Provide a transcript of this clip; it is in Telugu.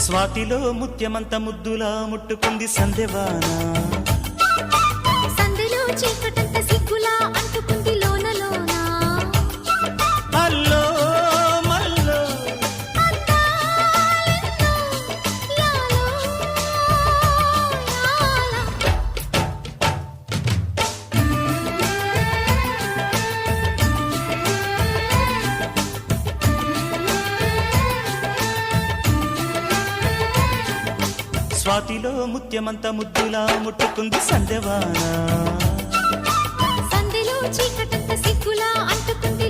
స్వాతిలో ముత్యమంత ముద్దులా ముట్టుకుంది సందెవాన. సందెలో చీకటంత సిగ్గులా అంటుకుంది లోన లోన. అల్లో మల్లో అందాలెన్నో లాలో లాలా. స్వాతిలో ముత్యమంత ముద్దులా ముట్టుకుంది సందెవాన. సందెలో చీకటంత సిగ్గులా అంటుకుంది